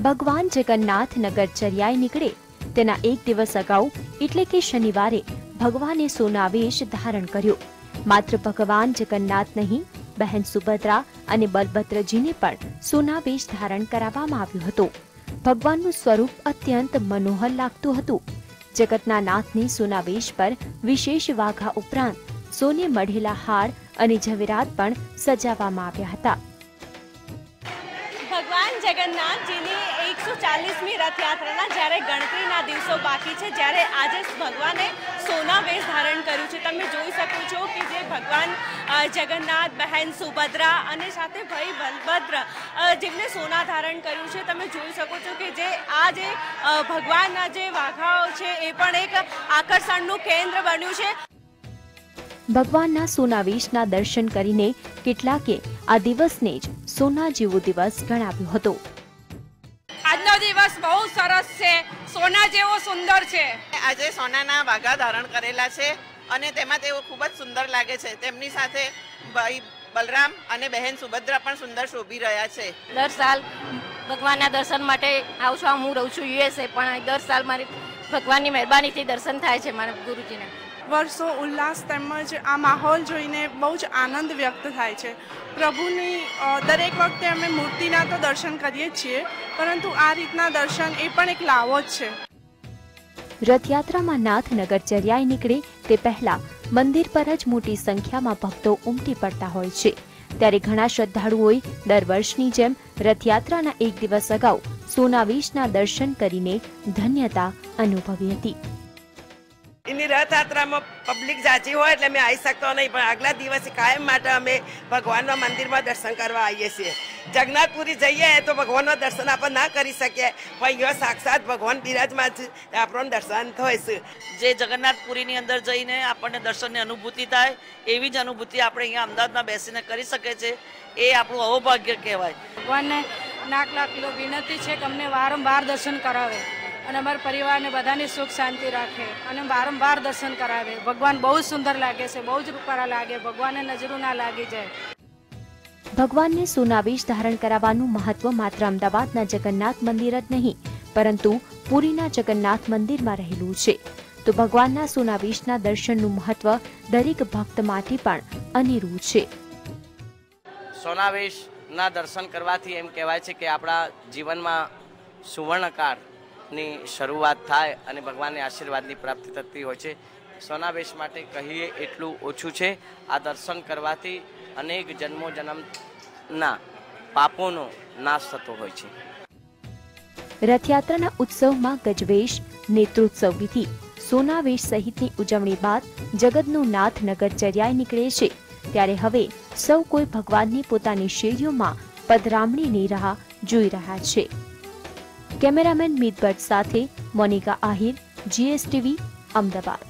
ભગવાન જગન્નાથ નગરચર્યાએ નીકળે તેના એક દિવસ અગાઉ એટલે કે શનિવારે ભગવાને સોનાવેશ ધારણ કર્યો। માત્ર ભગવાન જગન્નાથ નહીં, બહેન સુભદ્રા અને બલભદ્રજીને પણ સોનાવેશ ધારણ કરાવવામાં આવ્યો હતો। ભગવાનનું સ્વરૂપ અત્યંત મનોહર લાગતું હતું। જગતના નાથને સોનાવેશ પર વિશેષ વાઘા ઉપરાંત સોને મઢેલા હાર અને ઝવેરાત પણ સજાવવામાં આવ્યા હતા। ભગવાન જગન્નાથજીની 140મી રથયાત્રાના જ્યારે ગણતરીના દિવસો બાકી છે, જ્યારે આજે ભગવાને સોનાવેશ ધારણ કર્યું છે। તમે જોઈ શકો છો કે જે ભગવાન જગન્નાથ, બહેન સુભદ્રા અને સાથે ભાઈ બલભદ્ર જેમને સોના ધારણ કર્યું છે। તમે જોઈ શકો છો કે જે આ જે ભગવાનના જે વાઘાઓ છે એ પણ એક આકર્ષણનું કેન્દ્ર બન્યું છે। ભગવાનના સોનાવેશના દર્શન કરીને કેટલાકે આ દિવસને જ સોના જેવો દિવસ ગણાવ્યો હતો। આજનો દિવસ બહુ સરસ છે, સોના જેવો સુંદર છે। આજે સોનાના વાઘા ધારણ કરેલા છે અને તેમાં તેઓ ખૂબ જ સુંદર લાગે છે। તેમની સાથે ભાઈ બલરામ અને બહેન સુભદ્રા પણ સુંદર શોભી રહ્યા છે। દર સાલ ભગવાનના દર્શન માટે આવું છું। હું રહું છું યુએસએ, પણ દર સાલ મારી ભગવાનની મહેરબાનીથી દર્શન થાય છે મારા ગુરુજીને। વર્ષો ઉલ્લાસ તેમજ આ માહોલ જોઈને બહુ જ આનંદ વ્યક્ત થાય છે। પ્રભુની દરેક વખતે અમે મૂર્તિના તો દર્શન કરીએ જ છીએ, પરંતુ આ રીતના દર્શન એ પણ એક લાવો જ છે। રથયાત્રામાં નાથ નગરચર્યાએ નીકળે તે પહેલા મંદિર પર જ મોટી સંખ્યામાં ભક્તો ઉમટી પડતા હોય છે। ત્યારે ઘણા શ્રદ્ધાળુઓએ દર વર્ષની જેમ રથયાત્રાના એક દિવસ અગાઉ સોનાવેશના દર્શન કરીને ધન્યતા અનુભવી હતી। એની રથયાત્રામાં પબ્લિક જાજી હોય એટલે અમે આવી શકતો નહીં, પણ આગલા દિવસે કાયમ માટે અમે ભગવાનના મંદિરમાં દર્શન કરવા આવીએ છીએ। જગન્નાથપુરી જઈએ તો ભગવાનનું દર્શન આપણે ના કરી શકીએ, પણ અહીંયા સાક્ષાત ભગવાન બિરાજમાન છે, આપણને દર્શન થાય છે। જે જગન્નાથપુરીની અંદર જઈને આપણને દર્શનની અનુભૂતિ થાય એવી જ અનુભૂતિ આપણે અહીંયા અમદાવાદમાં બેસીને કરી શકીએ છીએ। એ આપણું અહોભાગ્ય કહેવાય। ભગવાનને લાખ વિનંતી છે કે અમને વારંવાર દર્શન કરાવે અને અમારા પરિવારને બધાની સુખ શાંતિ રાખે અને વારંવાર દર્શન કરાવે। ભગવાન બહુ સુંદર લાગે છે, બહુ જ રૂપાળા લાગે, ભગવાનને નજરો ના લાગી જાય। ભગવાનને સોનાવેશ ધારણ કરાવવાનું મહત્વ માત્ર અમદાવાદના જગન્નાથ મંદિર જ નહીં, પરંતુ પુરીના જગન્નાથ મંદિરમાં રહેલું છે। તો ભગવાનના સોનાવેશના દર્શનનું મહત્વ દરેક ભક્ત માટે પણ અનેરું છે। સોનાવેશના દર્શન કરવાથી એમ કહેવાય છે કે આપણા જીવનમાં સુવર્ણકાળ ની શરૂઆત થાય અને ભગવાનના આશીર્વાદની પ્રાપ્તિ થતી હોય છે। સોનાવેશ માટે કહીએ એટલું ઓછું છે। આ દર્શન કરવાથી અનેક જન્મો જન્મના પાપોનો નાશ થતો હોય છે। રથયાત્રાના ઉત્સવમાં ગજવેશ, નેત્રોત્સવ વિધિ, સોનાવેશ સહિતની ઉજવણી બાદ જગતનું નાથ નગરચર્યાએ નીકળે છે। ત્યારે હવે સૌ કોઈ ભગવાનની પોતાની શેરીઓમાં પધરામણીની રાહ જોઈ રહ્યા છે। કેમેરામેન મીત ભટ્ટ સાથે મોનિકા આહિર, GSTV, અમદાવાદ।